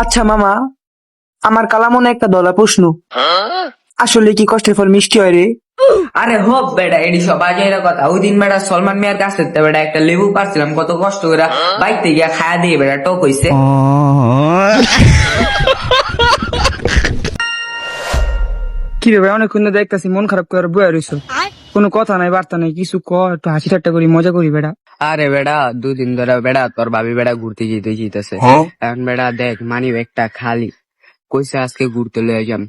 আচ্ছা মামা, আমার কালা মনে একটা দলা প্রশ্ন, আসলে কি কষ্টের ফল মিষ্টি হয় রে? আরে হোক বেটা, এটি সব বাজাইরা কথা। ওই দিন বেটা সলমান মিয়ার কাছ থেকে বেটা একটা লেবু পারছিলাম, কত কষ্ট করে বাইতে গিয়া খায়া দিয়ে বেটা টক হইছে। কি রে ভাই, অনেকক্ষণ ধরে দেখতাছি মন খারাপ করে বয়ে রইছো, কোনো কথা নাই বার্তা নাই, কিছু ক, একটু হাসি ঠাট্টা করি, মজা করি বেটা। আরে বেটা, দুদিন ধরে বেটা তোর ভাবি বেটা ঘুরতে যেতেছে। এখন বেটা দেখ, মানি ব্যাগটা খালি, কইছে আজকে ঘুরতে লয়ে যাম।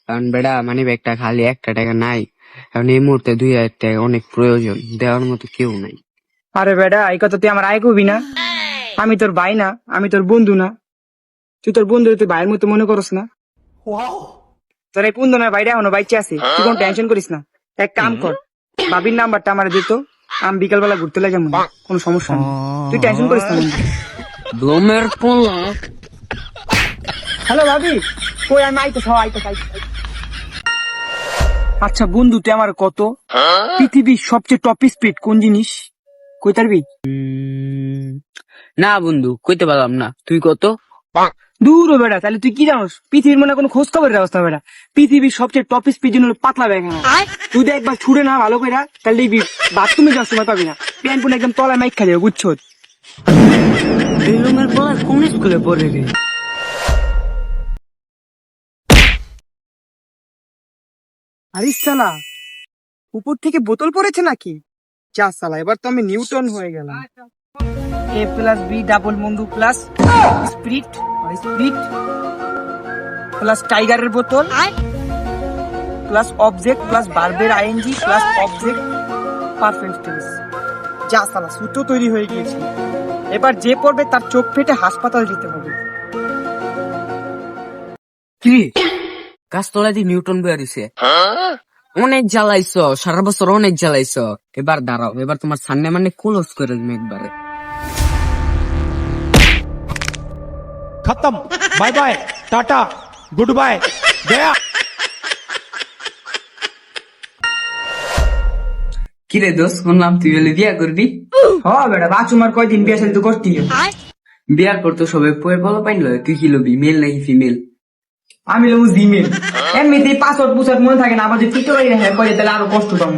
এখন বেটা মানি ব্যাগটা খালি, একটা টাকা নাই। এখন এই মুহূর্তে 2,000 টাকা অনেক প্রয়োজন, দেওয়ার মতো কেউ নাই। আরে বেটা, এই কথা তুই আমার আয় কবি না, আমি তোর ভাই না, আমি তোর বন্ধু না? তুই তোর বন্ধু তুই ভাইয়ের মতো মনে করস না? তোর এই পুন্দনের ভাইটা এখনো বাইচে আছে, তুই কোনো টেনশন করিস না। এক কাম কর, ভাবির নাম্বারটা আমার দিত, আমি বিকালবেলা ঘুরতে লাগে যাবো, কোনো সমস্যা নেই, তুই টেনশন করিস না বন্ধু। ব্লমের পোলা। হ্যালো ভাবি, কই আমি আইতে। আচ্ছা বন্ধু, তুই আমার কত, পৃথিবীর সবচেয়ে টপ স্পিড কোন জিনিস কই তারবি? না বন্ধু, কইতে পারলাম না, তুই কত? দূর বেড়া, তাহলে তুই কি জানোস? পৃথিবীর মনে কোনো খোঁজ খবরের অবস্থা বেড়া, পৃথিবীর সবচেয়ে টপ স্পিড হলো পাতলা বেগানা। তুই দেখ একবার ছুড়ে না ভালো করে, তাহলে দেখবি বাথরুমে যাওয়ার সময় পাবি না, প্যান্ট পুন একদম তলায় মাইক খালি বুঝছো? ব্লমের পোলা কোন স্কুলে পড়ে রে? আরে সালা, উপর থেকে বোতল পড়েছে নাকি? যা সালা, এবার তো আমি নিউটন হয়ে গেলাম। এ প্লাস বি ডাবল বন্ধু প্লাস স্প্রিট প্লাস টাইগারের বোতল প্লাস অবজেক্ট প্লাস ভার্বের ING plus object perfect tense. যা সালা, সূত্র তৈরি হয়ে গিয়েছে, এবার যে পড়বে তার চোখ ফেটে হাসপাতাল যেতে হবে। কি গাছতলা দিয়ে নিউটন বের হইছে? অনেক জ্বালাইছ, সারা বছর অনেক জ্বালাইছ। এবার দাঁড়াও, এবার তোমার সামনে মানে ক্লোজ করে দিন একবারে। खत्म। Bye bye, tata, good bye, गया। কিরে দোস্ত, শুনলাম তুই বলে বিয়া করবি? হ্যাঁ বেটা, বাচুমার কয়দিন বিয়ে শাদী তো করতেই হবে। বিয়ার করতে সবাই পোয়ে বলো পাইল, তুই কি লবি, মেল নাকি ফিমেল? আমি লোক জিমেল, এমনিতেই পাসওয়ার্ড পুসওয়ার্ড মনে থাকে না, আবার যে ফিটো হ্যাক করে তাহলে আরো কষ্ট পাবো।